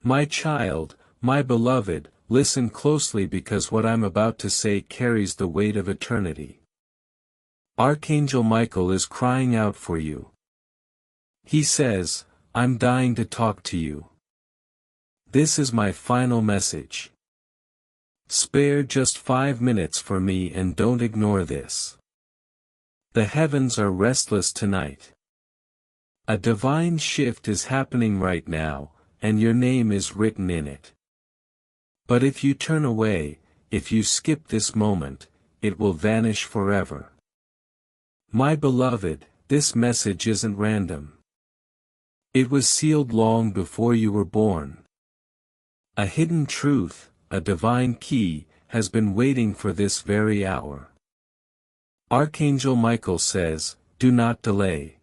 My child, my beloved, listen closely because what I'm about to say carries the weight of eternity. Archangel Michael is crying out for you. He says, I'm dying to talk to you. This is my final message. Spare just 5 minutes for me and don't ignore this. The heavens are restless tonight. A divine shift is happening right now, and your name is written in it. But if you turn away, if you skip this moment, it will vanish forever. My beloved, this message isn't random. It was sealed long before you were born. A hidden truth, a divine key, has been waiting for this very hour. Archangel Michael says, do not delay.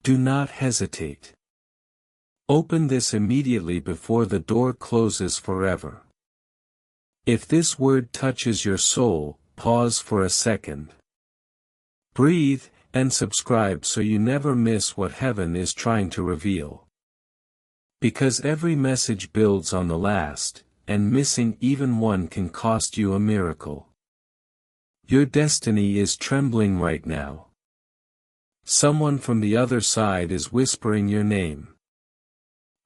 Do not hesitate. Open this immediately before the door closes forever. If this word touches your soul, pause for a second. Breathe, and subscribe so you never miss what heaven is trying to reveal. Because every message builds on the last, and missing even one can cost you a miracle. Your destiny is trembling right now. Someone from the other side is whispering your name.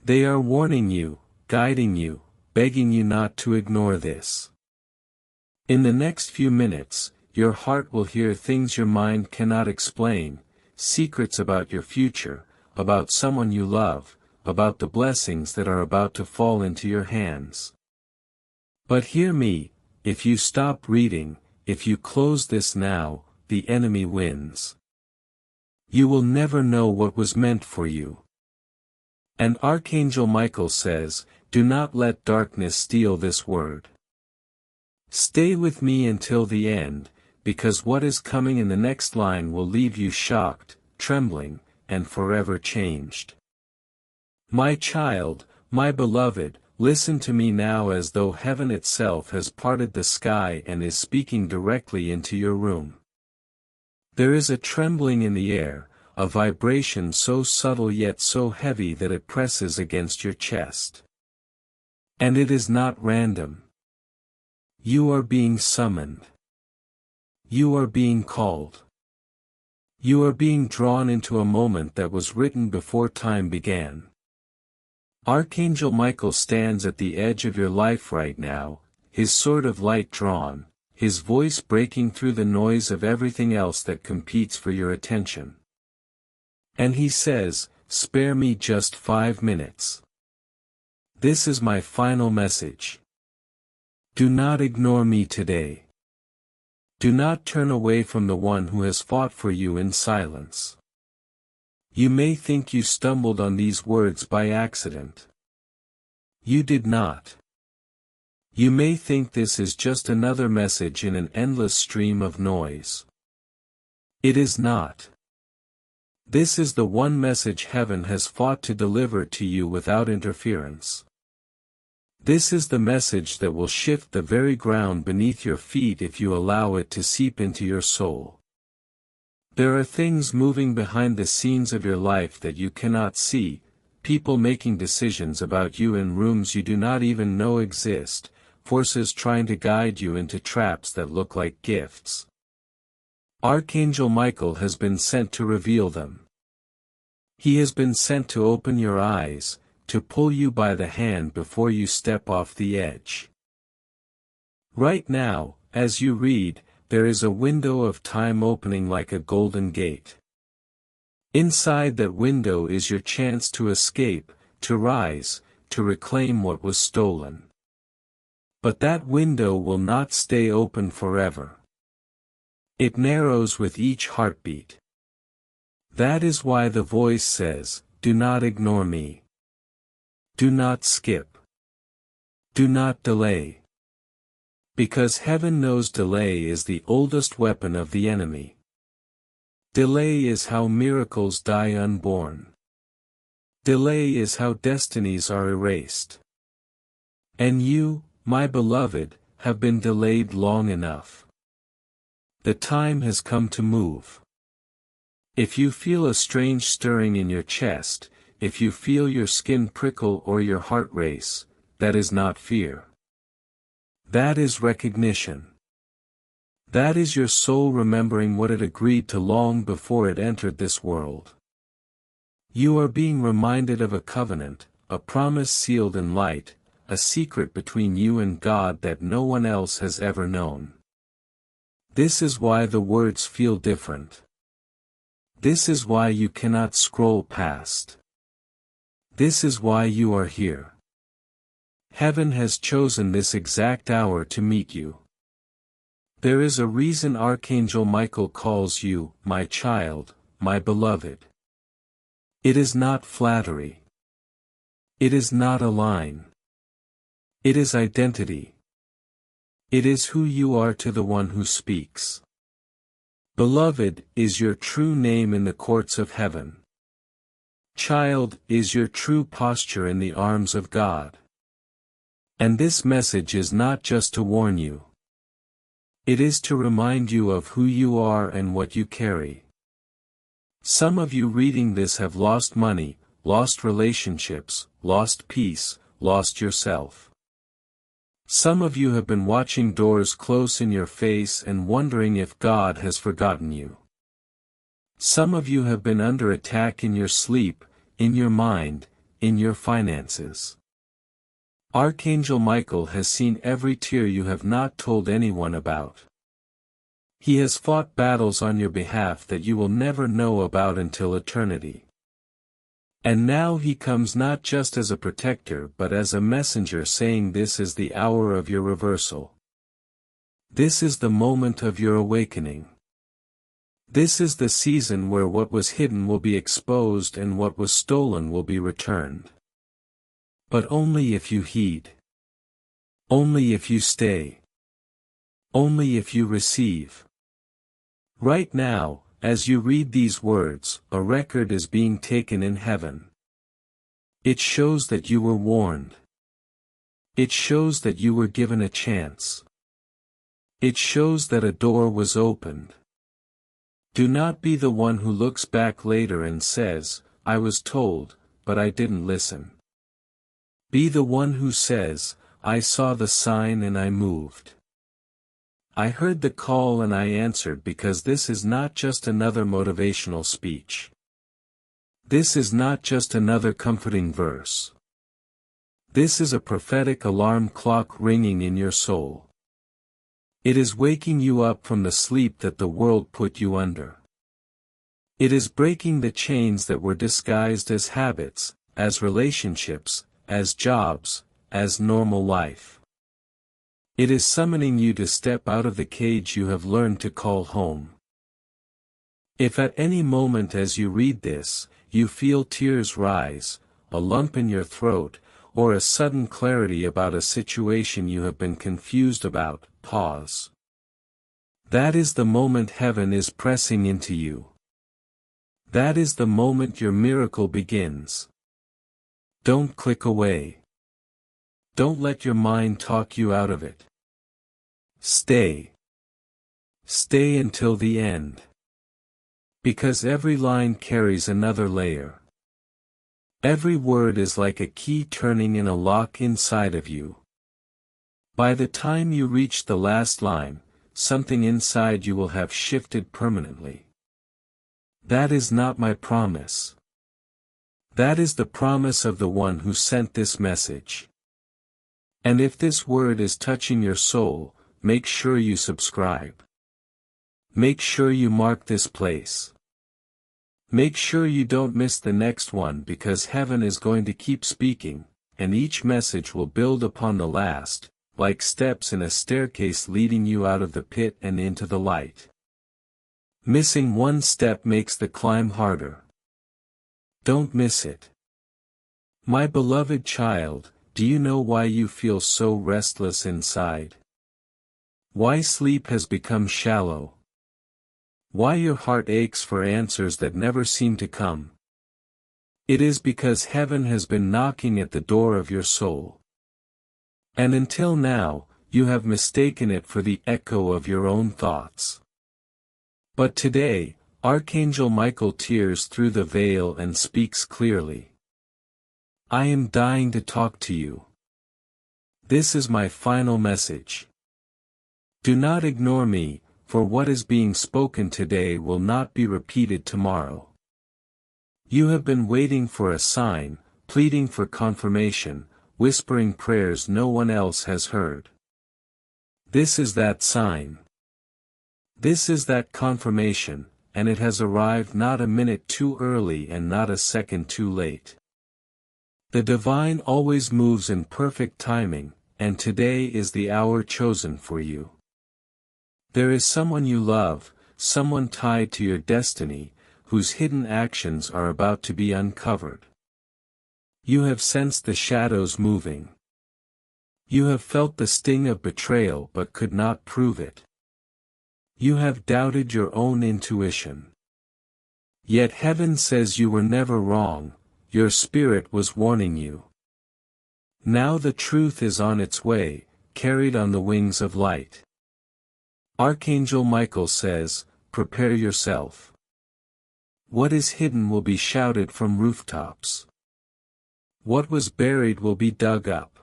They are warning you, guiding you, begging you not to ignore this. In the next few minutes, your heart will hear things your mind cannot explain, secrets about your future, about someone you love, about the blessings that are about to fall into your hands. But hear me, if you stop reading, if you close this now, the enemy wins. You will never know what was meant for you. And Archangel Michael says, do not let darkness steal this word. Stay with me until the end, because what is coming in the next line will leave you shocked, trembling, and forever changed. My child, my beloved, listen to me now as though heaven itself has parted the sky and is speaking directly into your room. There is a trembling in the air, a vibration so subtle yet so heavy that it presses against your chest. And it is not random. You are being summoned. You are being called. You are being drawn into a moment that was written before time began. Archangel Michael stands at the edge of your life right now, his sword of light drawn, his voice breaking through the noise of everything else that competes for your attention. And he says, spare me just 5 minutes. This is my final message. Do not ignore me today. Do not turn away from the one who has fought for you in silence. You may think you stumbled on these words by accident. You did not. You may think this is just another message in an endless stream of noise. It is not. This is the one message heaven has fought to deliver to you without interference. This is the message that will shift the very ground beneath your feet if you allow it to seep into your soul. There are things moving behind the scenes of your life that you cannot see, people making decisions about you in rooms you do not even know exist, forces trying to guide you into traps that look like gifts. Archangel Michael has been sent to reveal them. He has been sent to open your eyes, to pull you by the hand before you step off the edge. Right now, as you read, there is a window of time opening like a golden gate. Inside that window is your chance to escape, to rise, to reclaim what was stolen. But that window will not stay open forever. It narrows with each heartbeat. That is why the voice says, do not ignore me. Do not skip. Do not delay. Because heaven knows delay is the oldest weapon of the enemy. Delay is how miracles die unborn. Delay is how destinies are erased. And you, my beloved, have been delayed long enough. The time has come to move. If you feel a strange stirring in your chest, if you feel your skin prickle or your heart race, that is not fear. That is recognition. That is your soul remembering what it agreed to long before it entered this world. You are being reminded of a covenant, a promise sealed in light, a secret between you and God that no one else has ever known. This is why the words feel different. This is why you cannot scroll past. This is why you are here. Heaven has chosen this exact hour to meet you. There is a reason Archangel Michael calls you, my child, my beloved. It is not flattery. It is not a line. It is identity. It is who you are to the one who speaks. Beloved is your true name in the courts of heaven. Child is your true posture in the arms of God. And this message is not just to warn you. It is to remind you of who you are and what you carry. Some of you reading this have lost money, lost relationships, lost peace, lost yourself. Some of you have been watching doors close in your face and wondering if God has forgotten you. Some of you have been under attack in your sleep, in your mind, in your finances. Archangel Michael has seen every tear you have not told anyone about. He has fought battles on your behalf that you will never know about until eternity. And now he comes not just as a protector but as a messenger saying this is the hour of your reversal. This is the moment of your awakening. This is the season where what was hidden will be exposed and what was stolen will be returned. But only if you heed. Only if you stay. Only if you receive. Right now, as you read these words, a record is being taken in heaven. It shows that you were warned. It shows that you were given a chance. It shows that a door was opened. Do not be the one who looks back later and says, I was told, but I didn't listen. Be the one who says, I saw the sign and I moved. I heard the call and I answered because this is not just another motivational speech. This is not just another comforting verse. This is a prophetic alarm clock ringing in your soul. It is waking you up from the sleep that the world put you under. It is breaking the chains that were disguised as habits, as relationships, as jobs, as normal life. It is summoning you to step out of the cage you have learned to call home. If at any moment as you read this, you feel tears rise, a lump in your throat, or a sudden clarity about a situation you have been confused about, pause. That is the moment heaven is pressing into you. That is the moment your miracle begins. Don't click away. Don't let your mind talk you out of it. Stay. Stay until the end. Because every line carries another layer. Every word is like a key turning in a lock inside of you. By the time you reach the last line, something inside you will have shifted permanently. That is not my promise. That is the promise of the one who sent this message. And if this word is touching your soul, make sure you subscribe. Make sure you mark this place. Make sure you don't miss the next one because heaven is going to keep speaking, and each message will build upon the last, like steps in a staircase leading you out of the pit and into the light. Missing one step makes the climb harder. Don't miss it. My beloved child, do you know why you feel so restless inside? Why sleep has become shallow? Why your heart aches for answers that never seem to come? It is because heaven has been knocking at the door of your soul. And until now, you have mistaken it for the echo of your own thoughts. But today, Archangel Michael tears through the veil and speaks clearly. I am dying to talk to you. This is my final message. Do not ignore me, for what is being spoken today will not be repeated tomorrow. You have been waiting for a sign, pleading for confirmation, whispering prayers no one else has heard. This is that sign. This is that confirmation, and it has arrived not a minute too early and not a second too late. The divine always moves in perfect timing, and today is the hour chosen for you. There is someone you love, someone tied to your destiny, whose hidden actions are about to be uncovered. You have sensed the shadows moving. You have felt the sting of betrayal but could not prove it. You have doubted your own intuition. Yet heaven says you were never wrong, your spirit was warning you. Now the truth is on its way, carried on the wings of light. Archangel Michael says, prepare yourself. What is hidden will be shouted from rooftops. What was buried will be dug up.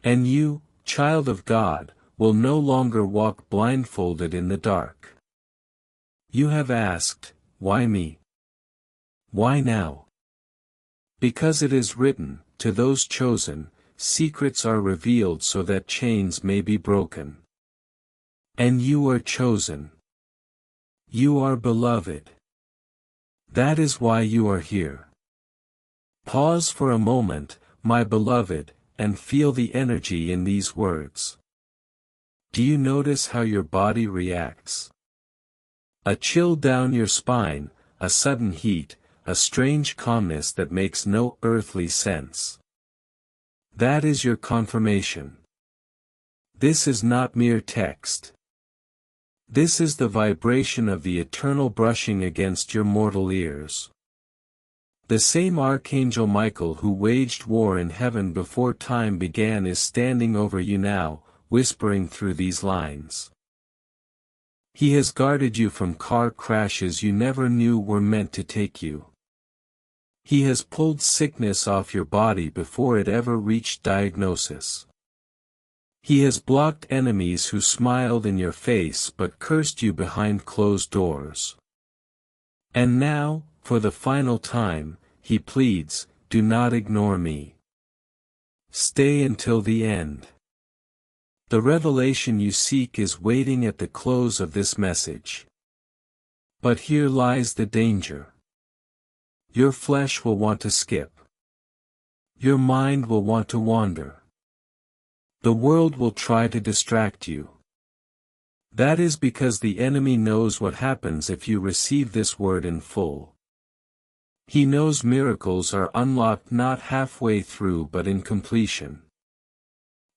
And you, child of God, will no longer walk blindfolded in the dark. You have asked, why me? Why now? Because it is written, to those chosen, secrets are revealed so that chains may be broken. And you are chosen. You are beloved. That is why you are here. Pause for a moment, my beloved, and feel the energy in these words. Do you notice how your body reacts? A chill down your spine, a sudden heat, a strange calmness that makes no earthly sense. That is your confirmation. This is not mere text. This is the vibration of the eternal brushing against your mortal ears. The same Archangel Michael who waged war in heaven before time began is standing over you now, whispering through these lines. He has guarded you from car crashes you never knew were meant to take you. He has pulled sickness off your body before it ever reached diagnosis. He has blocked enemies who smiled in your face but cursed you behind closed doors. And now, for the final time, he pleads, do not ignore me. Stay until the end. The revelation you seek is waiting at the close of this message. But here lies the danger. Your flesh will want to skip. Your mind will want to wander. The world will try to distract you. That is because the enemy knows what happens if you receive this word in full. He knows miracles are unlocked not halfway through but in completion.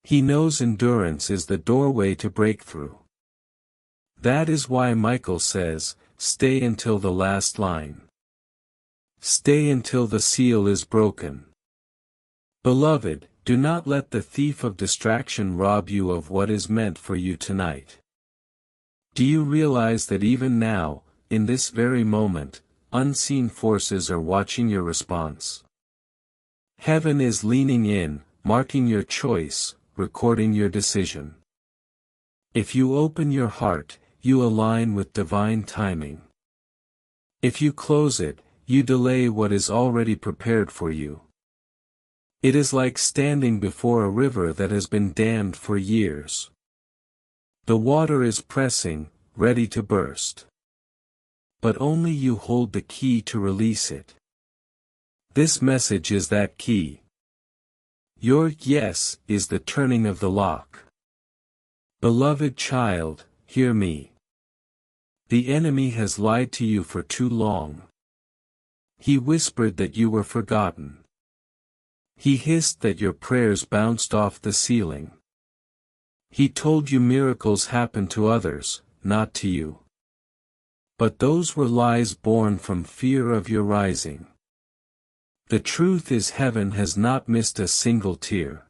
He knows endurance is the doorway to breakthrough. That is why Michael says, stay until the last line. Stay until the seal is broken. Beloved, do not let the thief of distraction rob you of what is meant for you tonight. Do you realize that even now, in this very moment, unseen forces are watching your response? Heaven is leaning in, marking your choice, recording your decision. If you open your heart, you align with divine timing. If you close it, you delay what is already prepared for you. It is like standing before a river that has been dammed for years. The water is pressing, ready to burst. But only you hold the key to release it. This message is that key. Your yes is the turning of the lock. Beloved child, hear me. The enemy has lied to you for too long. He whispered that you were forgotten. He hissed that your prayers bounced off the ceiling. He told you miracles happen to others, not to you. But those were lies born from fear of your rising. The truth is heaven has not missed a single tear.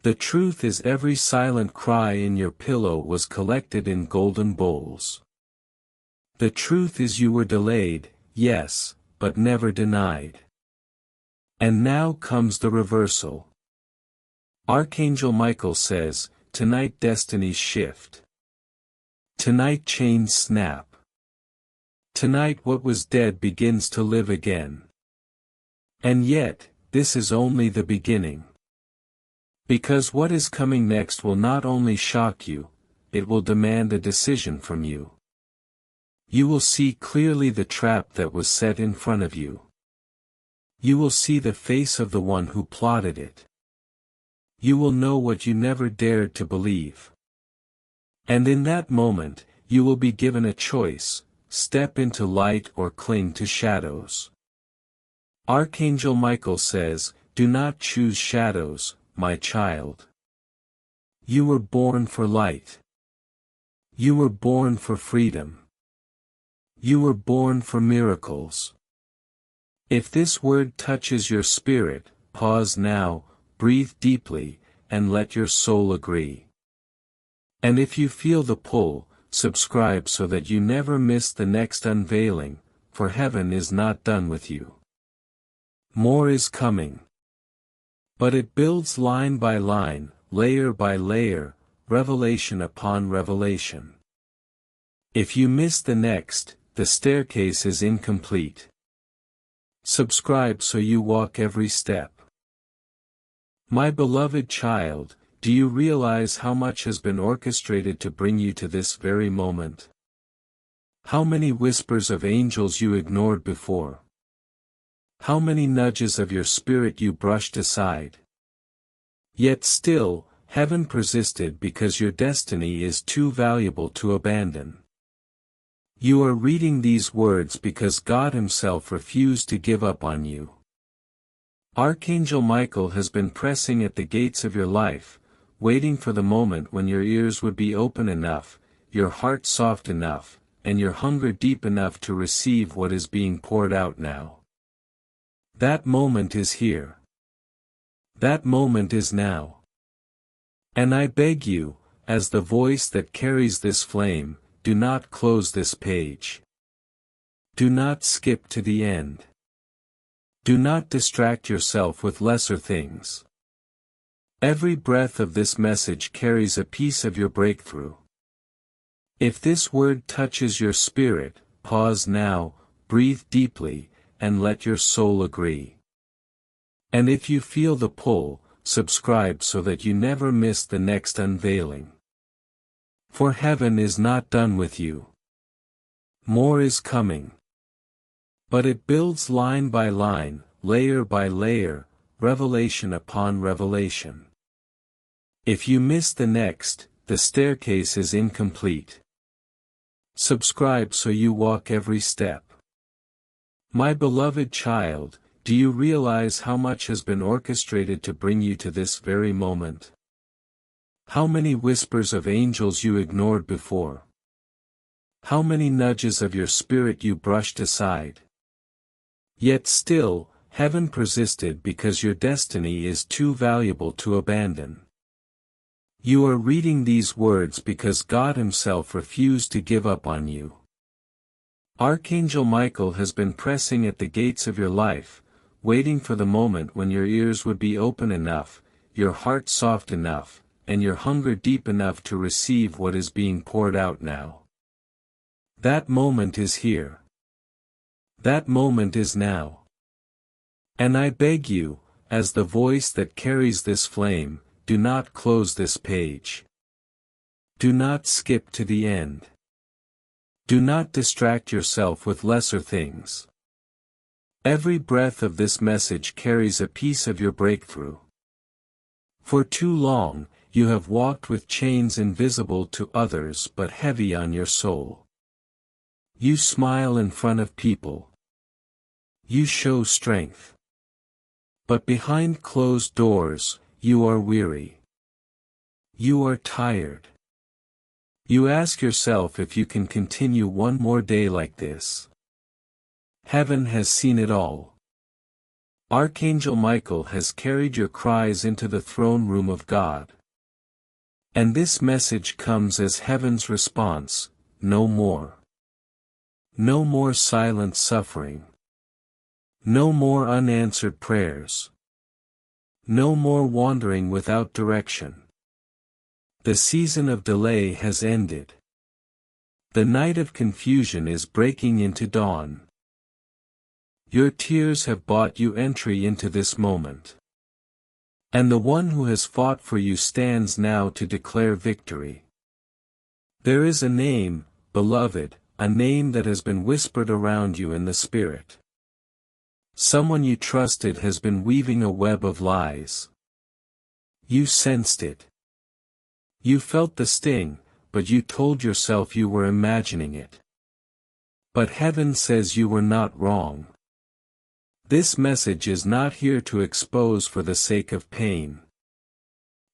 The truth is every silent cry in your pillow was collected in golden bowls. The truth is you were delayed, yes, but never denied. And now comes the reversal. Archangel Michael says, tonight destinies shift. Tonight chains snap. Tonight what was dead begins to live again. And yet, this is only the beginning. Because what is coming next will not only shock you, it will demand a decision from you. You will see clearly the trap that was set in front of you. You will see the face of the one who plotted it. You will know what you never dared to believe. And in that moment, you will be given a choice: step into light or cling to shadows. Archangel Michael says, do not choose shadows, my child. You were born for light. You were born for freedom. You were born for miracles. If this word touches your spirit, pause now, breathe deeply, and let your soul agree. And if you feel the pull, subscribe so that you never miss the next unveiling, for heaven is not done with you. More is coming. But it builds line by line, layer by layer, revelation upon revelation. If you miss the next, the staircase is incomplete. Subscribe so you walk every step. My beloved child, do you realize how much has been orchestrated to bring you to this very moment? How many whispers of angels you ignored before? How many nudges of your spirit you brushed aside? Yet still, heaven persisted because your destiny is too valuable to abandon. You are reading these words because God Himself refused to give up on you. Archangel Michael has been pressing at the gates of your life, waiting for the moment when your ears would be open enough, your heart soft enough, and your hunger deep enough to receive what is being poured out now. That moment is here. That moment is now. And I beg you, as the voice that carries this flame, do not close this page. Do not skip to the end. Do not distract yourself with lesser things. Every breath of this message carries a piece of your breakthrough. If this word touches your spirit, pause now, breathe deeply, and let your soul agree. And if you feel the pull, subscribe so that you never miss the next unveiling. For heaven is not done with you. More is coming. But it builds line by line, layer by layer, revelation upon revelation. If you miss the next, the staircase is incomplete. Subscribe so you walk every step. My beloved child, do you realize how much has been orchestrated to bring you to this very moment? How many whispers of angels you ignored before? How many nudges of your spirit you brushed aside? Yet still, heaven persisted because your destiny is too valuable to abandon. You are reading these words because God Himself refused to give up on you. Archangel Michael has been pressing at the gates of your life, waiting for the moment when your ears would be open enough, your heart soft enough, and your hunger deep enough to receive what is being poured out now. That moment is here. That moment is now. And I beg you, as the voice that carries this flame, do not close this page. Do not skip to the end. Do not distract yourself with lesser things. Every breath of this message carries a piece of your breakthrough. For too long, you have walked with chains invisible to others but heavy on your soul. You smile in front of people. You show strength. But behind closed doors, you are weary. You are tired. You ask yourself if you can continue one more day like this. Heaven has seen it all. Archangel Michael has carried your cries into the throne room of God. And this message comes as heaven's response: no more. No more silent suffering. No more unanswered prayers. No more wandering without direction. The season of delay has ended. The night of confusion is breaking into dawn. Your tears have bought you entry into this moment. And the one who has fought for you stands now to declare victory. There is a name, beloved, a name that has been whispered around you in the spirit. Someone you trusted has been weaving a web of lies. You sensed it. You felt the sting, but you told yourself you were imagining it. But heaven says you were not wrong. This message is not here to expose for the sake of pain.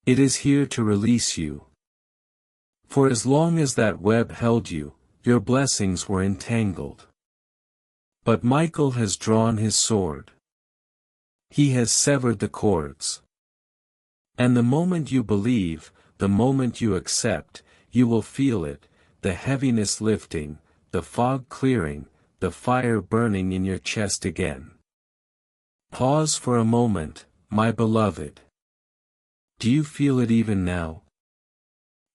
It is here to release you. For as long as that web held you, your blessings were entangled. But Michael has drawn his sword. He has severed the cords. And the moment you believe, the moment you accept, you will feel it, the heaviness lifting, the fog clearing, the fire burning in your chest again. Pause for a moment, my beloved. Do you feel it even now?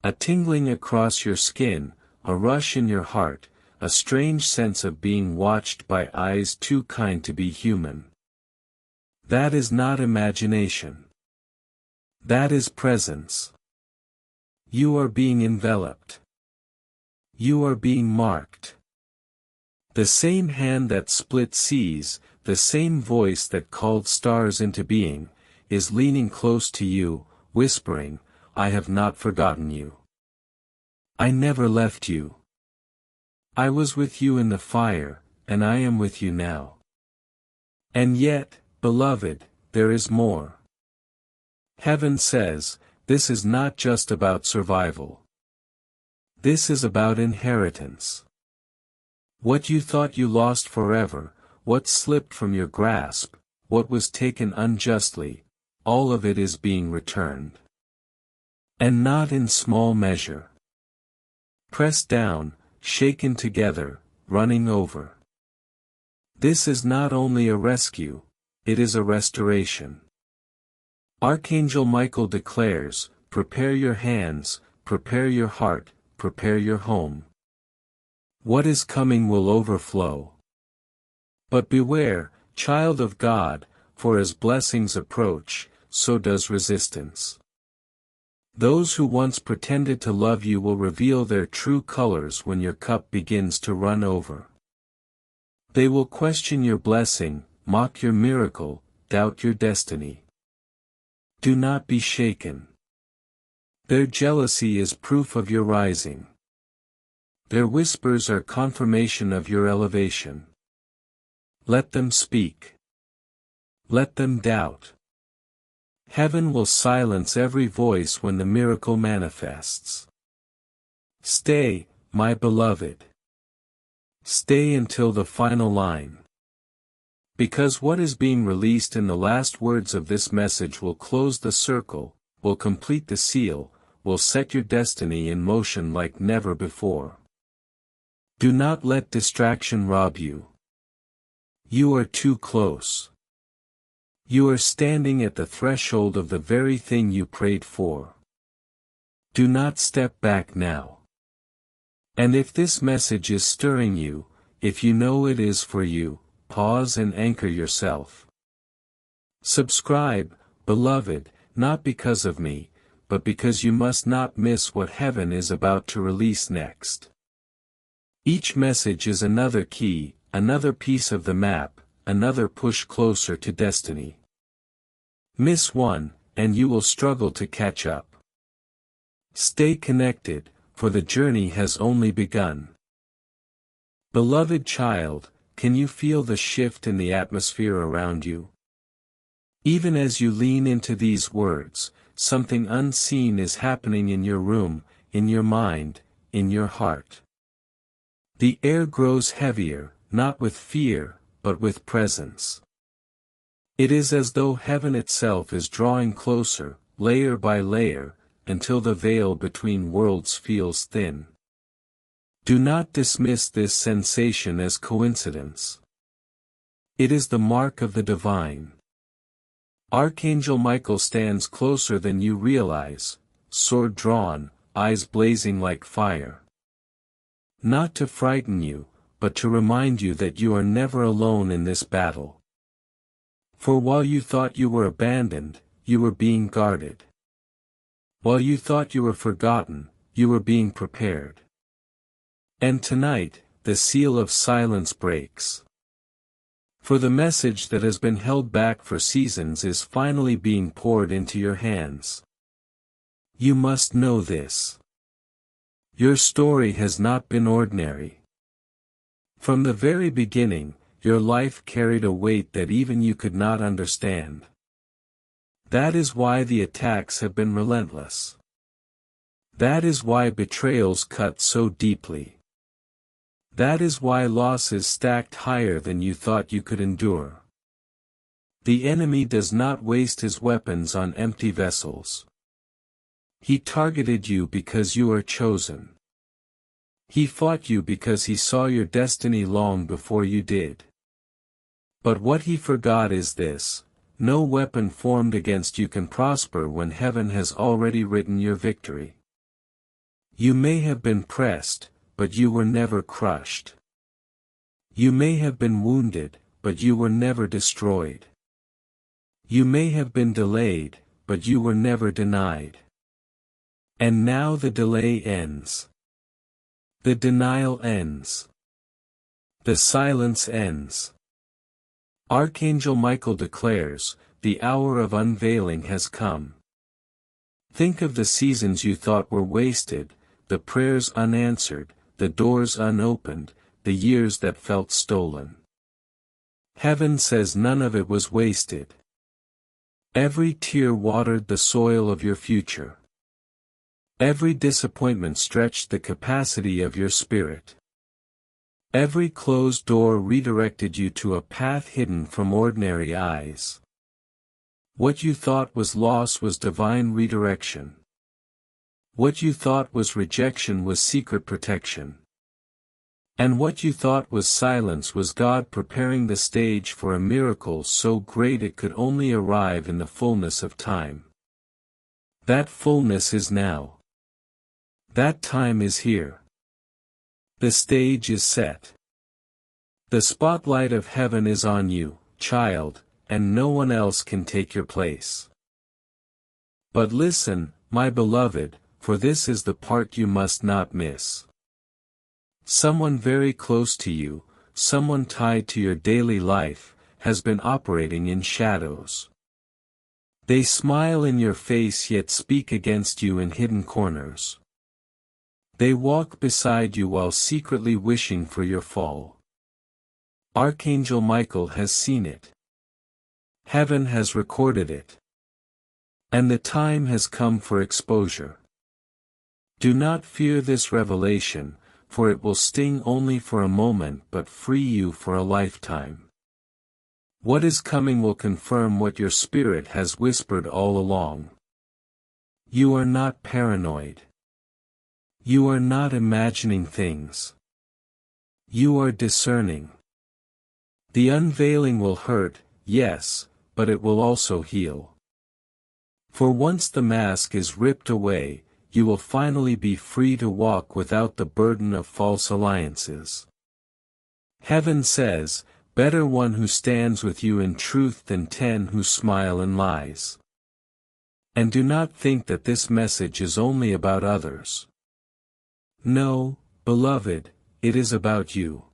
A tingling across your skin, a rush in your heart, a strange sense of being watched by eyes too kind to be human. That is not imagination. That is presence. You are being enveloped. You are being marked. The same hand that split seas, the same voice that called stars into being, is leaning close to you, whispering, I have not forgotten you. I never left you. I was with you in the fire, and I am with you now. And yet, beloved, there is more. Heaven says, this is not just about survival. This is about inheritance. What you thought you lost forever, what slipped from your grasp, what was taken unjustly, all of it is being returned. And not in small measure. Pressed down, shaken together, running over. This is not only a rescue, it is a restoration. Archangel Michael declares, prepare your hands, prepare your heart, prepare your home. What is coming will overflow. But beware, child of God, for as blessings approach, so does resistance. Those who once pretended to love you will reveal their true colors when your cup begins to run over. They will question your blessing, mock your miracle, doubt your destiny. Do not be shaken. Their jealousy is proof of your rising. Their whispers are confirmation of your elevation. Let them speak. Let them doubt. Heaven will silence every voice when the miracle manifests. Stay, my beloved. Stay until the final line. Because what is being released in the last words of this message will close the circle, will complete the seal, will set your destiny in motion like never before. Do not let distraction rob you. You are too close. You are standing at the threshold of the very thing you prayed for. Do not step back now. And if this message is stirring you, if you know it is for you, pause and anchor yourself. Subscribe, beloved, not because of me, but because you must not miss what heaven is about to release next. Each message is another key, another piece of the map, another push closer to destiny. Miss one, and you will struggle to catch up. Stay connected, for the journey has only begun. Beloved child, can you feel the shift in the atmosphere around you? Even as you lean into these words, something unseen is happening in your room, in your mind, in your heart. The air grows heavier, not with fear, but with presence. It is as though heaven itself is drawing closer, layer by layer, until the veil between worlds feels thin. Do not dismiss this sensation as coincidence. It is the mark of the divine. Archangel Michael stands closer than you realize, sword drawn, eyes blazing like fire. Not to frighten you, but to remind you that you are never alone in this battle. For while you thought you were abandoned, you were being guarded. While you thought you were forgotten, you were being prepared. And tonight, the seal of silence breaks. For the message that has been held back for seasons is finally being poured into your hands. You must know this. Your story has not been ordinary. From the very beginning, your life carried a weight that even you could not understand. That is why the attacks have been relentless. That is why betrayals cut so deeply. That is why losses stacked higher than you thought you could endure. The enemy does not waste his weapons on empty vessels. He targeted you because you are chosen. He fought you because he saw your destiny long before you did. But what he forgot is this: no weapon formed against you can prosper when heaven has already written your victory. You may have been pressed, but you were never crushed. You may have been wounded, but you were never destroyed. You may have been delayed, but you were never denied. And now the delay ends. The denial ends. The silence ends. Archangel Michael declares, the hour of unveiling has come. Think of the seasons you thought were wasted, the prayers unanswered, the doors unopened, the years that felt stolen. Heaven says none of it was wasted. Every tear watered the soil of your future. Every disappointment stretched the capacity of your spirit. Every closed door redirected you to a path hidden from ordinary eyes. What you thought was loss was divine redirection. What you thought was rejection was secret protection. And what you thought was silence was God preparing the stage for a miracle so great it could only arrive in the fullness of time. That fullness is now. That time is here. The stage is set. The spotlight of heaven is on you, child, and no one else can take your place. But listen, my beloved, for this is the part you must not miss. Someone very close to you, someone tied to your daily life, has been operating in shadows. They smile in your face yet speak against you in hidden corners. They walk beside you while secretly wishing for your fall. Archangel Michael has seen it. Heaven has recorded it. And the time has come for exposure. Do not fear this revelation, for it will sting only for a moment but free you for a lifetime. What is coming will confirm what your spirit has whispered all along. You are not paranoid. You are not imagining things. You are discerning. The unveiling will hurt, yes, but it will also heal. For once the mask is ripped away, you will finally be free to walk without the burden of false alliances. Heaven says, better one who stands with you in truth than 10 who smile in lies. And do not think that this message is only about others. No, beloved, it is about you.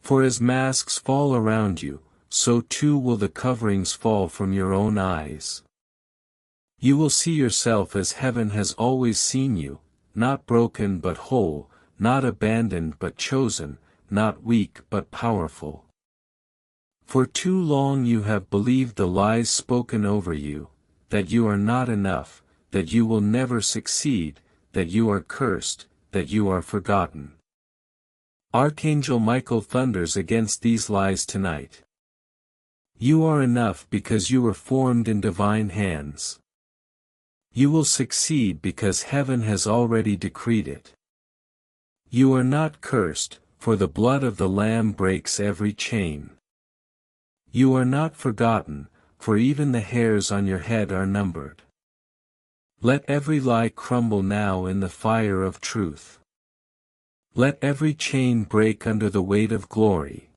For as masks fall around you, so too will the coverings fall from your own eyes. You will see yourself as heaven has always seen you, not broken but whole, not abandoned but chosen, not weak but powerful. For too long you have believed the lies spoken over you, that you are not enough, that you will never succeed, that you are cursed, that you are forgotten. Archangel Michael thunders against these lies tonight. You are enough because you were formed in divine hands. You will succeed because heaven has already decreed it. You are not cursed, for the blood of the Lamb breaks every chain. You are not forgotten, for even the hairs on your head are numbered. Let every lie crumble now in the fire of truth. Let every chain break under the weight of glory.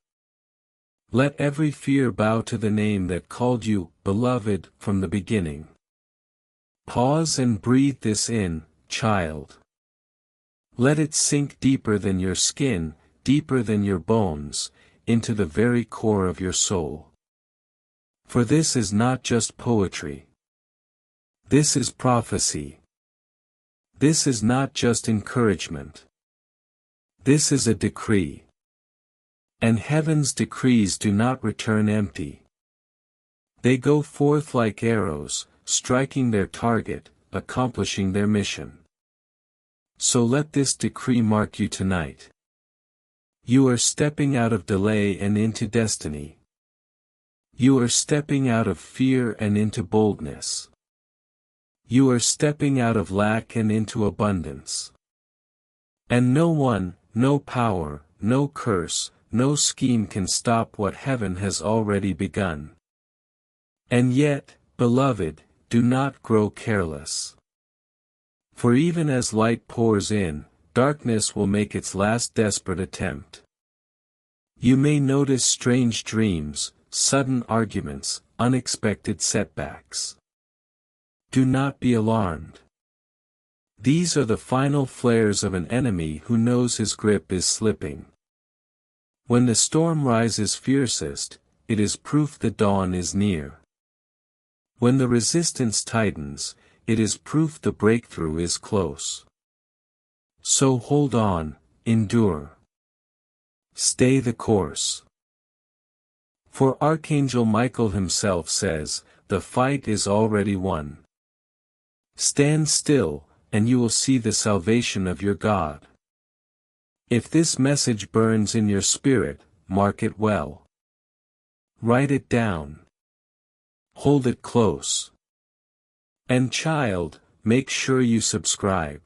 Let every fear bow to the name that called you, beloved, from the beginning. Pause and breathe this in, child. Let it sink deeper than your skin, deeper than your bones, into the very core of your soul. For this is not just poetry. This is prophecy. This is not just encouragement. This is a decree. And heaven's decrees do not return empty. They go forth like arrows, striking their target, accomplishing their mission. So let this decree mark you tonight. You are stepping out of delay and into destiny. You are stepping out of fear and into boldness. You are stepping out of lack and into abundance. And no one, no power, no curse, no scheme can stop what heaven has already begun. And yet, beloved, do not grow careless. For even as light pours in, darkness will make its last desperate attempt. You may notice strange dreams, sudden arguments, unexpected setbacks. Do not be alarmed. These are the final flares of an enemy who knows his grip is slipping. When the storm rises fiercest, it is proof the dawn is near. When the resistance tightens, it is proof the breakthrough is close. So hold on, endure. Stay the course. For Archangel Michael himself says, the fight is already won. Stand still, and you will see the salvation of your God. If this message burns in your spirit, mark it well. Write it down. Hold it close. And child, make sure you subscribe.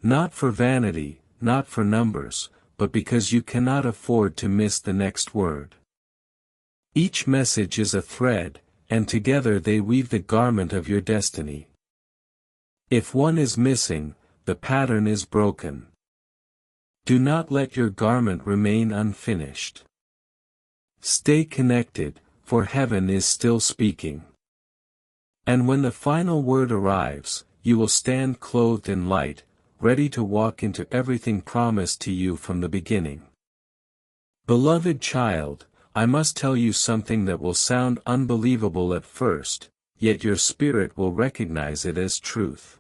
Not for vanity, not for numbers, but because you cannot afford to miss the next word. Each message is a thread, and together they weave the garment of your destiny. If one is missing, the pattern is broken. Do not let your garment remain unfinished. Stay connected, for heaven is still speaking. And when the final word arrives, you will stand clothed in light, ready to walk into everything promised to you from the beginning. Beloved child, I must tell you something that will sound unbelievable at first, yet your spirit will recognize it as truth.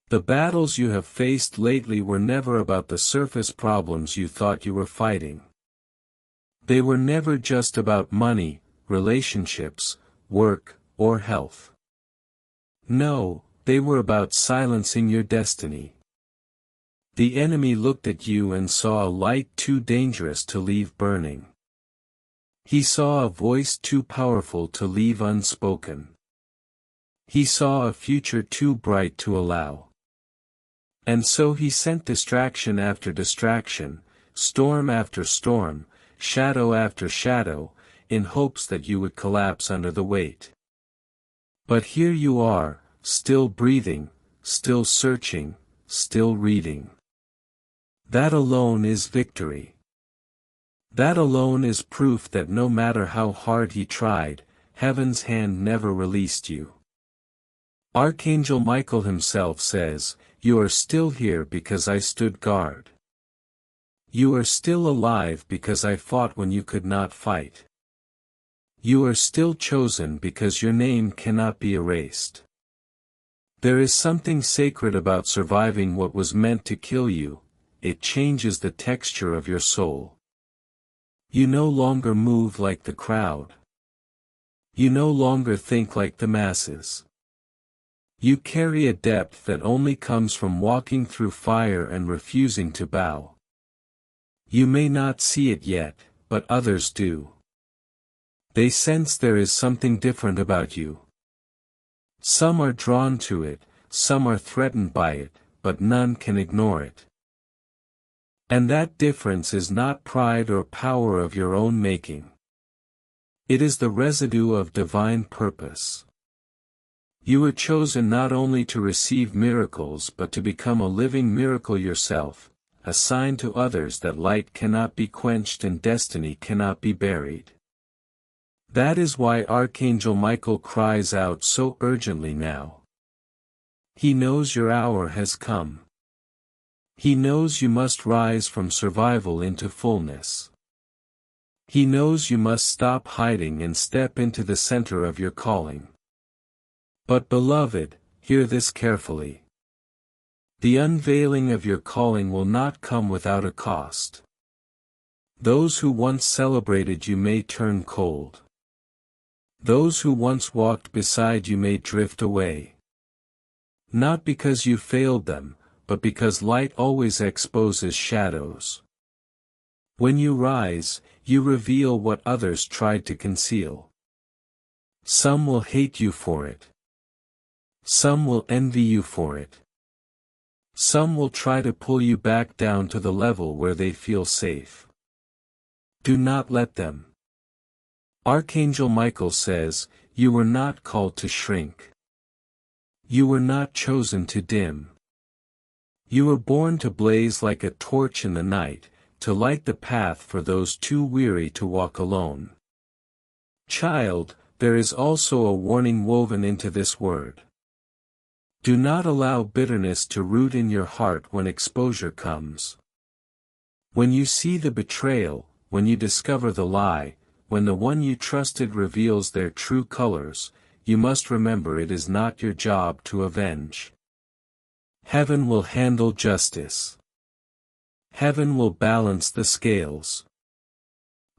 The battles you have faced lately were never about the surface problems you thought you were fighting. They were never just about money, relationships, work, or health. No, they were about silencing your destiny. The enemy looked at you and saw a light too dangerous to leave burning. He saw a voice too powerful to leave unspoken. He saw a future too bright to allow. And so he sent distraction after distraction, storm after storm, shadow after shadow, in hopes that you would collapse under the weight. But here you are, still breathing, still searching, still reading. That alone is victory. That alone is proof that no matter how hard he tried, heaven's hand never released you. Archangel Michael himself says, "You are still here because I stood guard. You are still alive because I fought when you could not fight. You are still chosen because your name cannot be erased." There is something sacred about surviving what was meant to kill you. It changes the texture of your soul. You no longer move like the crowd. You no longer think like the masses. You carry a depth that only comes from walking through fire and refusing to bow. You may not see it yet, but others do. They sense there is something different about you. Some are drawn to it, some are threatened by it, but none can ignore it. And that difference is not pride or power of your own making. It is the residue of divine purpose. You were chosen not only to receive miracles but to become a living miracle yourself, a sign to others that light cannot be quenched and destiny cannot be buried. That is why Archangel Michael cries out so urgently now. He knows your hour has come. He knows you must rise from survival into fullness. He knows you must stop hiding and step into the center of your calling. But beloved, hear this carefully. The unveiling of your calling will not come without a cost. Those who once celebrated you may turn cold. Those who once walked beside you may drift away. Not because you failed them, but because light always exposes shadows. When you rise, you reveal what others tried to conceal. Some will hate you for it. Some will envy you for it. Some will try to pull you back down to the level where they feel safe. Do not let them. Archangel Michael says, you were not called to shrink. You were not chosen to dim. You were born to blaze like a torch in the night, to light the path for those too weary to walk alone. Child, there is also a warning woven into this word. Do not allow bitterness to root in your heart when exposure comes. When you see the betrayal, when you discover the lie, when the one you trusted reveals their true colors, you must remember it is not your job to avenge. Heaven will handle justice. Heaven will balance the scales.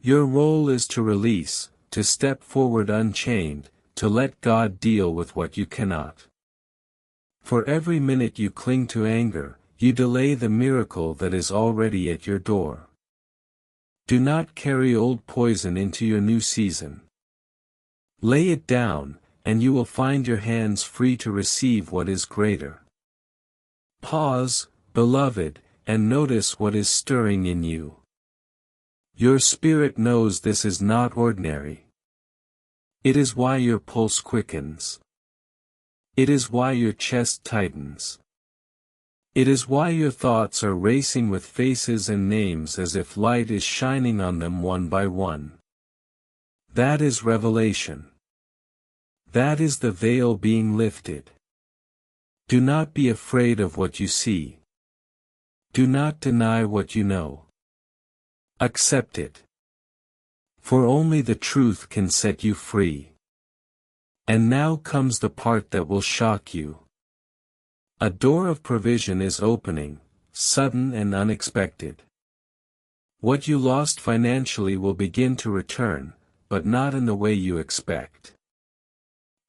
Your role is to release, to step forward unchained, to let God deal with what you cannot. For every minute you cling to anger, you delay the miracle that is already at your door. Do not carry old poison into your new season. Lay it down, and you will find your hands free to receive what is greater. Pause, beloved, and notice what is stirring in you. Your spirit knows this is not ordinary. It is why your pulse quickens. It is why your chest tightens. It is why your thoughts are racing with faces and names as if light is shining on them one by one. That is revelation. That is the veil being lifted. Do not be afraid of what you see. Do not deny what you know. Accept it. For only the truth can set you free. And now comes the part that will shock you. A door of provision is opening, sudden and unexpected. What you lost financially will begin to return, but not in the way you expect.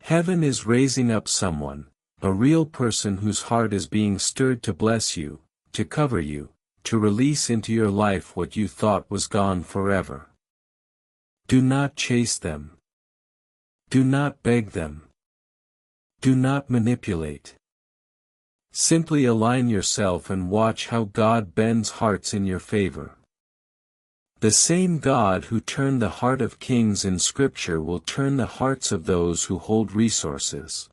Heaven is raising up someone, a real person whose heart is being stirred to bless you, to cover you, to release into your life what you thought was gone forever. Do not chase them. Do not beg them. Do not manipulate. Simply align yourself and watch how God bends hearts in your favor. The same God who turned the heart of kings in Scripture will turn the hearts of those who hold resources.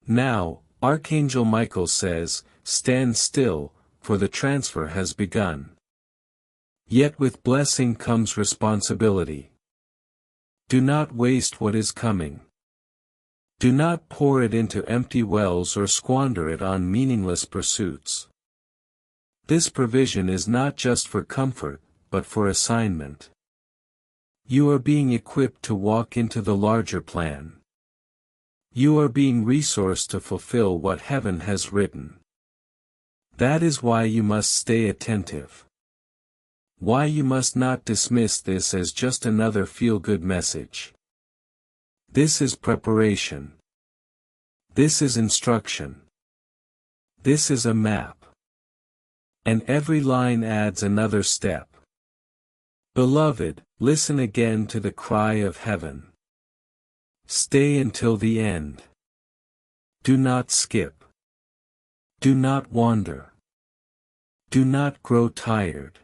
Now, Archangel Michael says, stand still, for the transfer has begun. Yet with blessing comes responsibility. Do not waste what is coming. Do not pour it into empty wells or squander it on meaningless pursuits. This provision is not just for comfort, but for assignment. You are being equipped to walk into the larger plan. You are being resourced to fulfill what heaven has written. That is why you must stay attentive. Why you must not dismiss this as just another feel-good message. This is preparation. This is instruction. This is a map. And every line adds another step. Beloved, listen again to the cry of heaven. Stay until the end. Do not skip. Do not wander. Do not grow tired.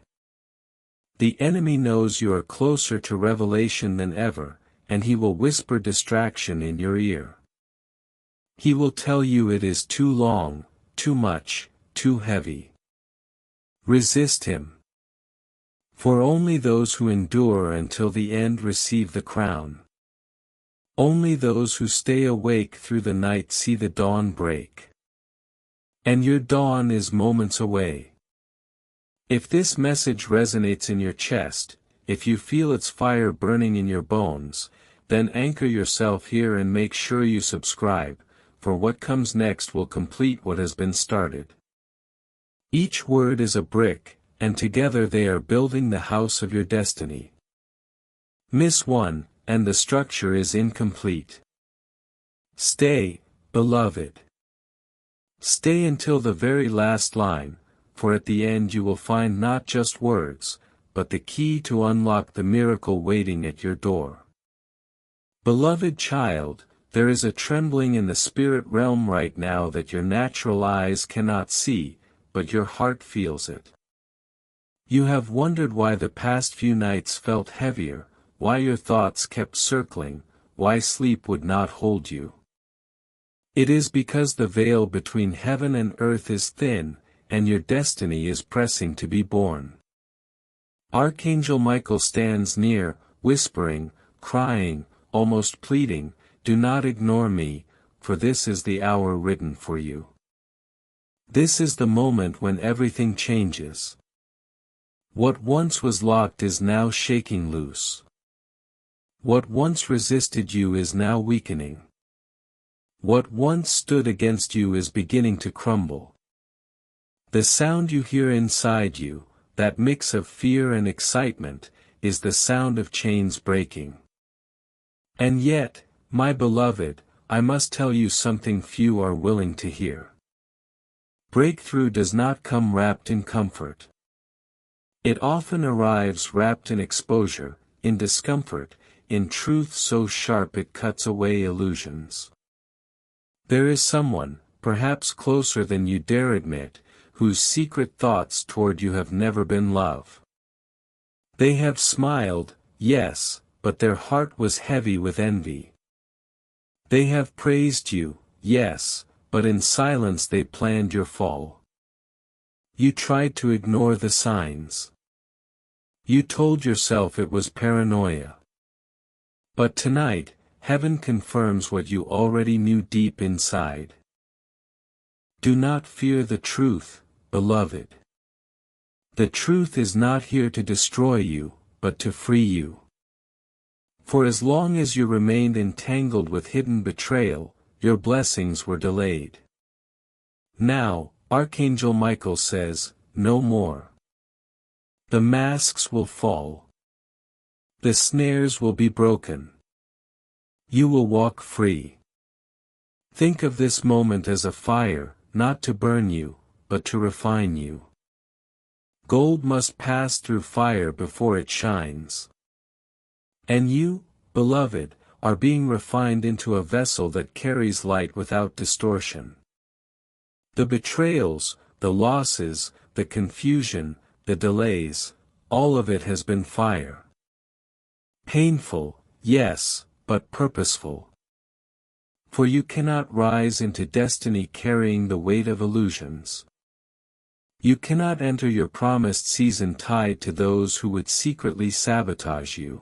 The enemy knows you are closer to revelation than ever, and he will whisper distraction in your ear. He will tell you it is too long, too much, too heavy. Resist him. For only those who endure until the end receive the crown. Only those who stay awake through the night see the dawn break. And your dawn is moments away. If this message resonates in your chest, if you feel its fire burning in your bones, then anchor yourself here and make sure you subscribe, for what comes next will complete what has been started. Each word is a brick, and together they are building the house of your destiny. Miss one, and the structure is incomplete. Stay, beloved. Stay until the very last line, for at the end you will find not just words, but the key to unlock the miracle waiting at your door. Beloved child, there is a trembling in the spirit realm right now that your natural eyes cannot see, but your heart feels it. You have wondered why the past few nights felt heavier, why your thoughts kept circling, why sleep would not hold you. It is because the veil between heaven and earth is thin, and your destiny is pressing to be born. Archangel Michael stands near, whispering, crying, almost pleading, "Do not ignore me, for this is the hour written for you. This is the moment when everything changes. What once was locked is now shaking loose. What once resisted you is now weakening. What once stood against you is beginning to crumble. The sound you hear inside you, that mix of fear and excitement, is the sound of chains breaking. And yet, my beloved, I must tell you something few are willing to hear. Breakthrough does not come wrapped in comfort. It often arrives wrapped in exposure, in discomfort, in truth so sharp it cuts away illusions. There is someone, perhaps closer than you dare admit, whose secret thoughts toward you have never been love. They have smiled, yes, but their heart was heavy with envy. They have praised you, yes, but in silence they planned your fall. You tried to ignore the signs. You told yourself it was paranoia. But tonight, heaven confirms what you already knew deep inside. Do not fear the truth, beloved. The truth is not here to destroy you, but to free you. For as long as you remained entangled with hidden betrayal, your blessings were delayed. Now, Archangel Michael says, no more. The masks will fall. The snares will be broken. You will walk free. Think of this moment as a fire, not to burn you, but to refine you. Gold must pass through fire before it shines. And you, beloved, are being refined into a vessel that carries light without distortion. The betrayals, the losses, the confusion, the delays, all of it has been fire. Painful, yes, but purposeful. For you cannot rise into destiny carrying the weight of illusions. You cannot enter your promised season tied to those who would secretly sabotage you.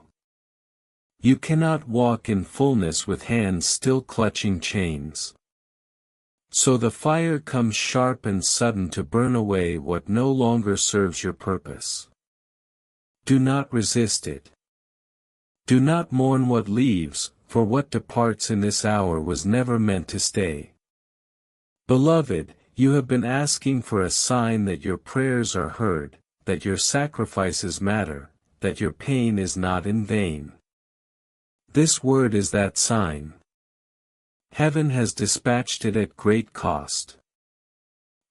You cannot walk in fullness with hands still clutching chains. So the fire comes sharp and sudden to burn away what no longer serves your purpose. Do not resist it. Do not mourn what leaves, for what departs in this hour was never meant to stay. Beloved, you have been asking for a sign that your prayers are heard, that your sacrifices matter, that your pain is not in vain. This word is that sign. Heaven has dispatched it at great cost.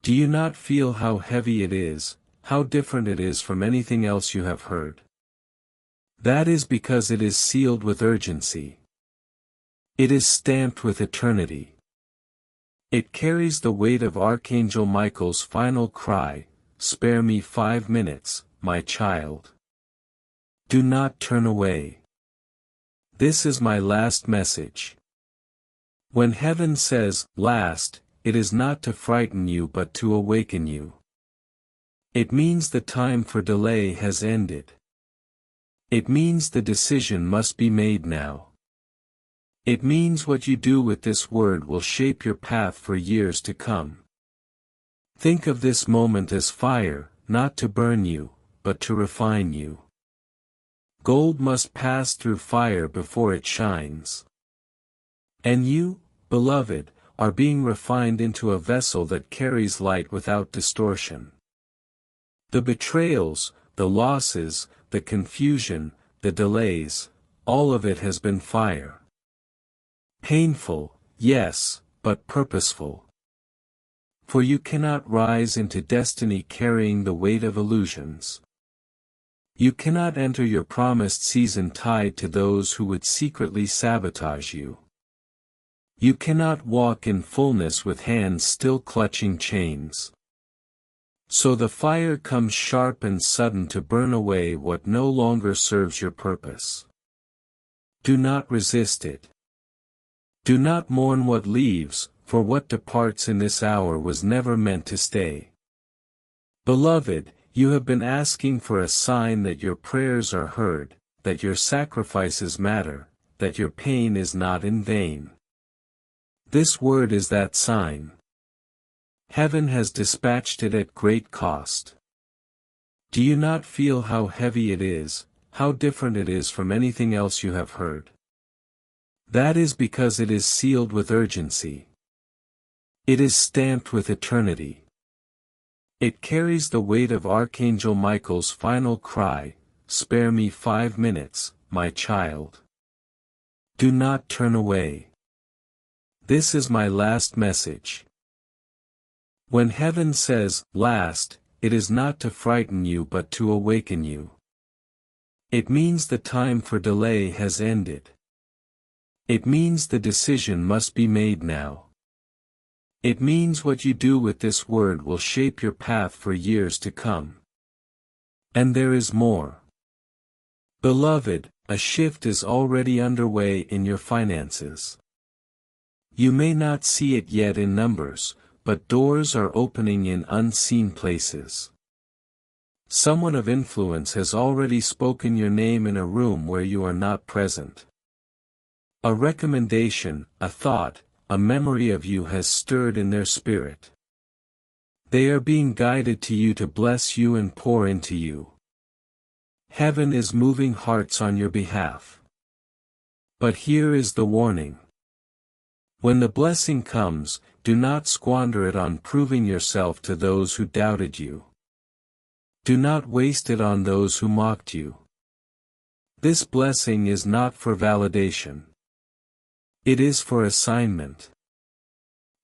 Do you not feel how heavy it is, how different it is from anything else you have heard? That is because it is sealed with urgency. It is stamped with eternity. It carries the weight of Archangel Michael's final cry, "Spare me 5 minutes, my child." Do not turn away. This is my last message. When heaven says, last, it is not to frighten you but to awaken you. It means the time for delay has ended. It means the decision must be made now. It means what you do with this word will shape your path for years to come. Think of this moment as fire, not to burn you, but to refine you. Gold must pass through fire before it shines. And you, beloved, are being refined into a vessel that carries light without distortion. The betrayals, the losses, the confusion, the delays, all of it has been fire. Painful, yes, but purposeful. For you cannot rise into destiny carrying the weight of illusions. You cannot enter your promised season tied to those who would secretly sabotage you. You cannot walk in fullness with hands still clutching chains. So the fire comes sharp and sudden to burn away what no longer serves your purpose. Do not resist it. Do not mourn what leaves, for what departs in this hour was never meant to stay. Beloved, you have been asking for a sign that your prayers are heard, that your sacrifices matter, that your pain is not in vain. This word is that sign. Heaven has dispatched it at great cost. Do you not feel how heavy it is, how different it is from anything else you have heard? That is because it is sealed with urgency. It is stamped with eternity. It carries the weight of Archangel Michael's final cry, "Spare me 5 minutes, my child. Do not turn away. This is my last message." When heaven says, last, it is not to frighten you but to awaken you. It means the time for delay has ended. It means the decision must be made now. It means what you do with this word will shape your path for years to come. And there is more. Beloved, a shift is already underway in your finances. You may not see it yet in numbers, but doors are opening in unseen places. Someone of influence has already spoken your name in a room where you are not present. A recommendation, a thought, a memory of you has stirred in their spirit. They are being guided to you to bless you and pour into you. Heaven is moving hearts on your behalf. But here is the warning. When the blessing comes, do not squander it on proving yourself to those who doubted you. Do not waste it on those who mocked you. This blessing is not for validation. It is for assignment.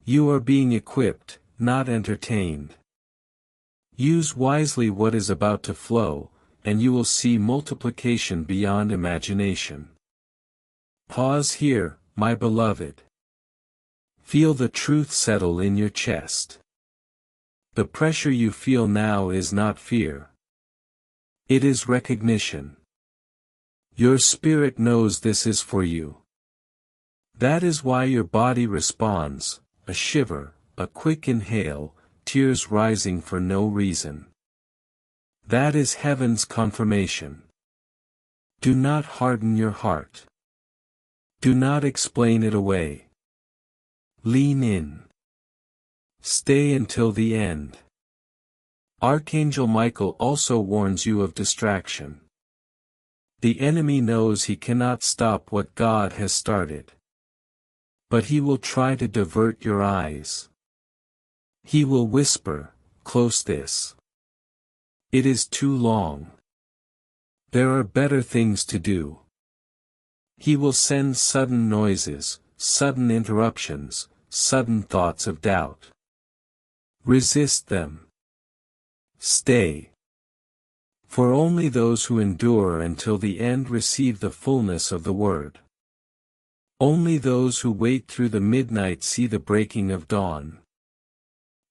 You are being equipped, not entertained. Use wisely what is about to flow, and you will see multiplication beyond imagination. Pause here, my beloved. Feel the truth settle in your chest. The pressure you feel now is not fear. It is recognition. Your spirit knows this is for you. That is why your body responds, a shiver, a quick inhale, tears rising for no reason. That is heaven's confirmation. Do not harden your heart. Do not explain it away. Lean in. Stay until the end. Archangel Michael also warns you of distraction. The enemy knows he cannot stop what God has started. But he will try to divert your eyes. He will whisper, "Close this. It is too long. There are better things to do." He will send sudden noises, sudden interruptions, sudden thoughts of doubt. Resist them. Stay. For only those who endure until the end receive the fullness of the word. Only those who wait through the midnight see the breaking of dawn.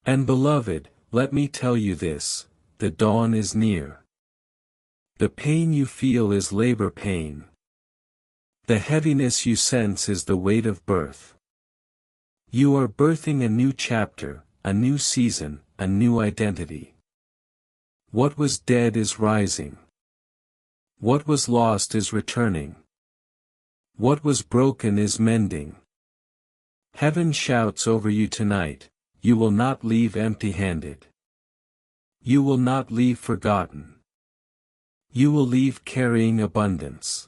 And beloved, let me tell you this, the dawn is near. The pain you feel is labor pain. The heaviness you sense is the weight of birth. You are birthing a new chapter, a new season, a new identity. What was dead is rising. What was lost is returning. What was broken is mending. Heaven shouts over you tonight, you will not leave empty-handed. You will not leave forgotten. You will leave carrying abundance.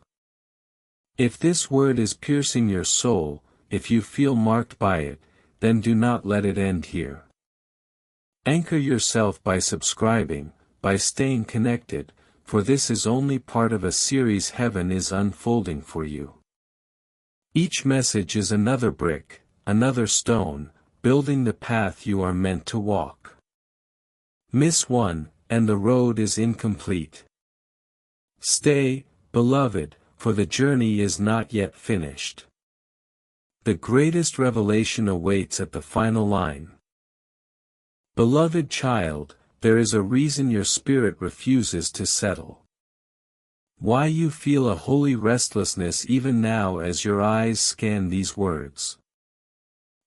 If this word is piercing your soul, if you feel marked by it, then do not let it end here. Anchor yourself by subscribing, by staying connected, for this is only part of a series heaven is unfolding for you. Each message is another brick, another stone, building the path you are meant to walk. Miss one, and the road is incomplete. Stay, beloved, for the journey is not yet finished. The greatest revelation awaits at the final line. Beloved child, there is a reason your spirit refuses to settle. Why you feel a holy restlessness even now as your eyes scan these words.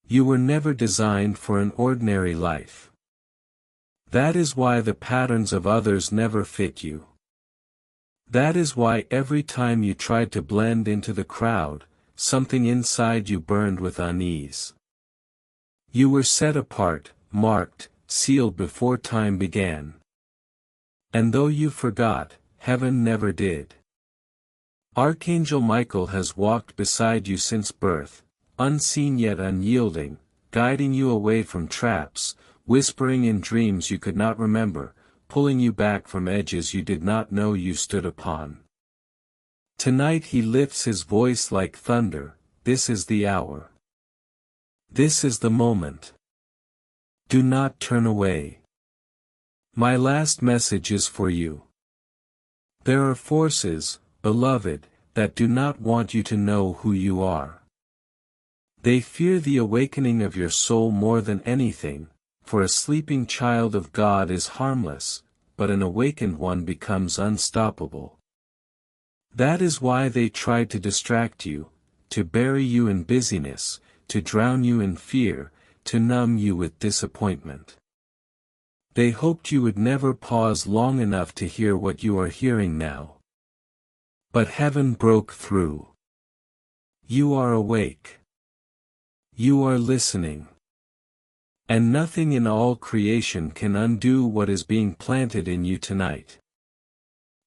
You were never designed for an ordinary life. That is why the patterns of others never fit you. That is why every time you tried to blend into the crowd, something inside you burned with unease. You were set apart, marked, sealed before time began. And though you forgot, heaven never did. Archangel Michael has walked beside you since birth, unseen yet unyielding, guiding you away from traps, whispering in dreams you could not remember, pulling you back from edges you did not know you stood upon. Tonight he lifts his voice like thunder, this is the hour. This is the moment. Do not turn away. My last message is for you. There are forces, beloved, that do not want you to know who you are. They fear the awakening of your soul more than anything, for a sleeping child of God is harmless, but an awakened one becomes unstoppable. That is why they tried to distract you, to bury you in busyness, to drown you in fear, to numb you with disappointment. They hoped you would never pause long enough to hear what you are hearing now. But heaven broke through. You are awake. You are listening. And nothing in all creation can undo what is being planted in you tonight.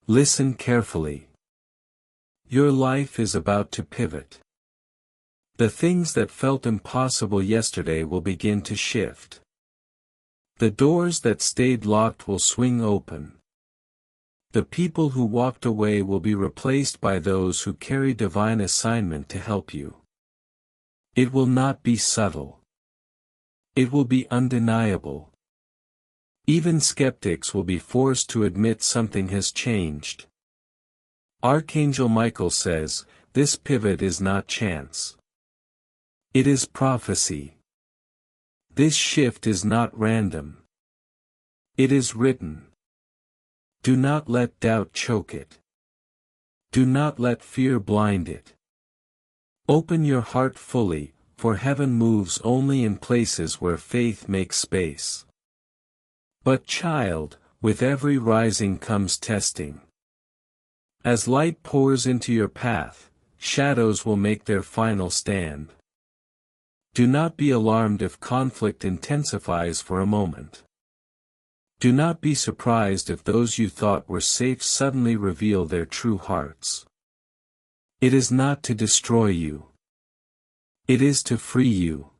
Listen carefully. Your life is about to pivot. The things that felt impossible yesterday will begin to shift. The doors that stayed locked will swing open. The people who walked away will be replaced by those who carry divine assignment to help you. It will not be subtle. It will be undeniable. Even skeptics will be forced to admit something has changed. Archangel Michael says, this pivot is not chance. It is prophecy. This shift is not random. It is written. Do not let doubt choke it. Do not let fear blind it. Open your heart fully, for heaven moves only in places where faith makes space. But child, with every rising comes testing. As light pours into your path, shadows will make their final stand. Do not be alarmed if conflict intensifies for a moment. Do not be surprised if those you thought were safe suddenly reveal their true hearts. It is not to destroy you. It is to free you.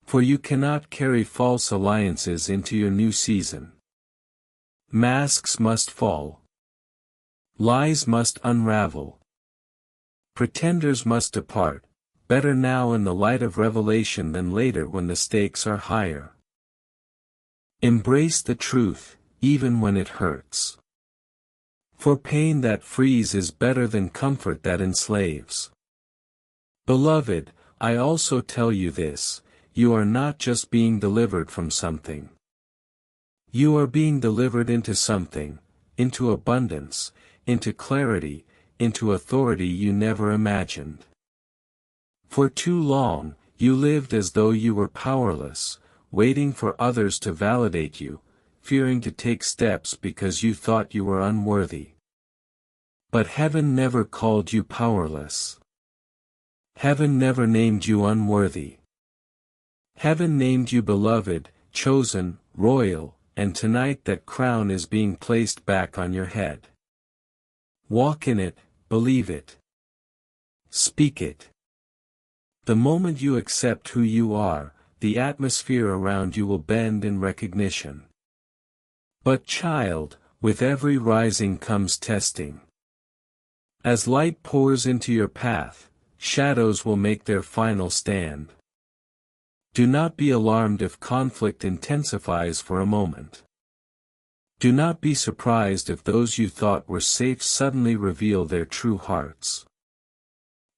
For you cannot carry false alliances into your new season. Masks must fall. Lies must unravel. Pretenders must depart, better now in the light of revelation than later when the stakes are higher. Embrace the truth, even when it hurts. For pain that frees is better than comfort that enslaves. Beloved, I also tell you this, you are not just being delivered from something. You are being delivered into something, into abundance, into clarity, into authority you never imagined. For too long, you lived as though you were powerless, waiting for others to validate you, fearing to take steps because you thought you were unworthy. But heaven never called you powerless. Heaven never named you unworthy. Heaven named you beloved, chosen, royal, and tonight that crown is being placed back on your head. Walk in it, believe it. Speak it. The moment you accept who you are, the atmosphere around you will bend in recognition. But child, with every rising comes testing. As light pours into your path, shadows will make their final stand. Do not be alarmed if conflict intensifies for a moment. Do not be surprised if those you thought were safe suddenly reveal their true hearts.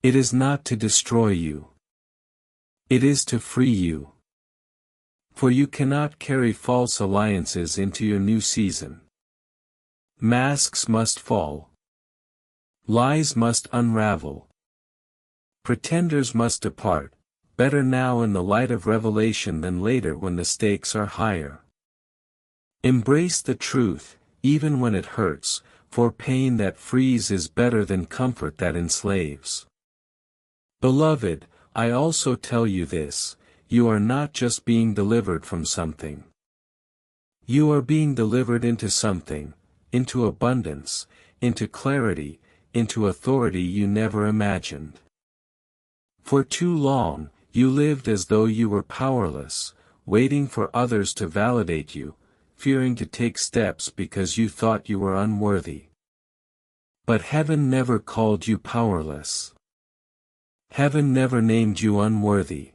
It is not to destroy you. It is to free you. For you cannot carry false alliances into your new season. Masks must fall. Lies must unravel. Pretenders must depart, better now in the light of revelation than later when the stakes are higher. Embrace the truth, even when it hurts, for pain that frees is better than comfort that enslaves. Beloved, I also tell you this, you are not just being delivered from something. You are being delivered into something, into abundance, into clarity, into authority you never imagined. For too long, you lived as though you were powerless, waiting for others to validate you, fearing to take steps because you thought you were unworthy. But heaven never called you powerless. Heaven never named you unworthy.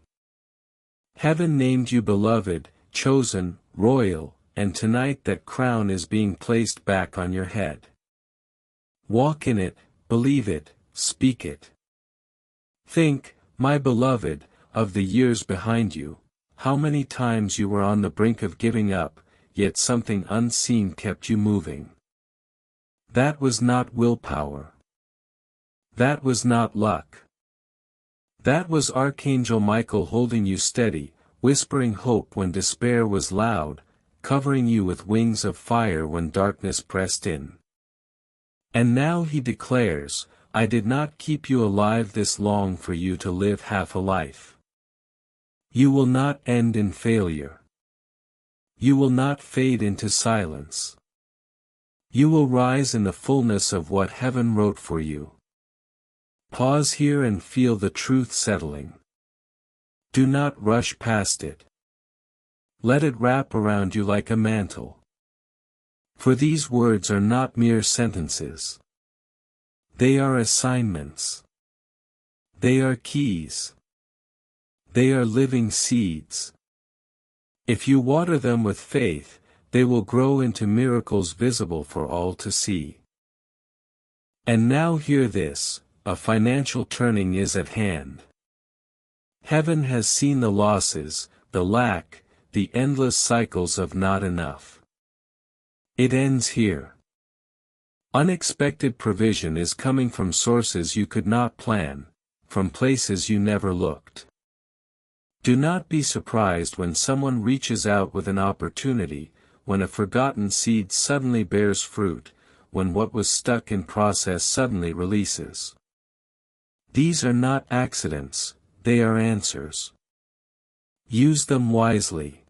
Heaven named you beloved, chosen, royal, and tonight that crown is being placed back on your head. Walk in it, believe it, speak it. Think, my beloved, of the years behind you, how many times you were on the brink of giving up, yet something unseen kept you moving. That was not willpower. That was not luck. That was Archangel Michael holding you steady, whispering hope when despair was loud, covering you with wings of fire when darkness pressed in. And now he declares, I did not keep you alive this long for you to live half a life. You will not end in failure. You will not fade into silence. You will rise in the fullness of what heaven wrote for you. Pause here and feel the truth settling. Do not rush past it. Let it wrap around you like a mantle. For these words are not mere sentences. They are assignments. They are keys. They are living seeds. If you water them with faith, they will grow into miracles visible for all to see. And now hear this, a financial turning is at hand. Heaven has seen the losses, the lack, the endless cycles of not enough. It ends here. Unexpected provision is coming from sources you could not plan, from places you never looked. Do not be surprised when someone reaches out with an opportunity, when a forgotten seed suddenly bears fruit, when what was stuck in process suddenly releases. These are not accidents, they are answers. Use them wisely.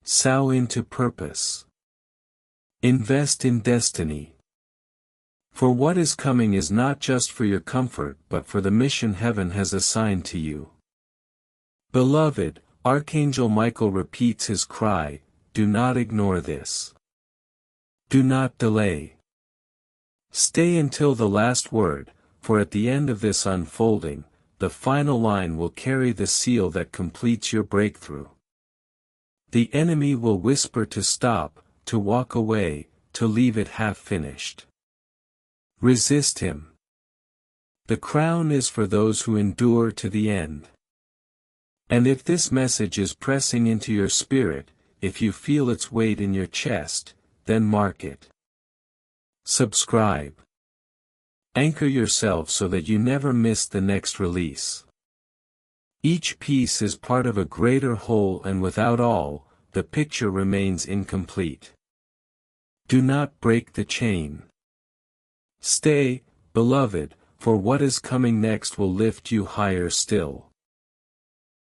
Sow into purpose. Invest in destiny. For what is coming is not just for your comfort but for the mission heaven has assigned to you. Beloved, Archangel Michael repeats his cry, do not ignore this. Do not delay. Stay until the last word, for at the end of this unfolding, the final line will carry the seal that completes your breakthrough. The enemy will whisper to stop, to walk away, to leave it half finished. Resist him. The crown is for those who endure to the end. And if this message is pressing into your spirit, if you feel its weight in your chest, then mark it. Subscribe. Anchor yourself so that you never miss the next release. Each piece is part of a greater whole, and without all, the picture remains incomplete. Do not break the chain. Stay, beloved, for what is coming next will lift you higher still.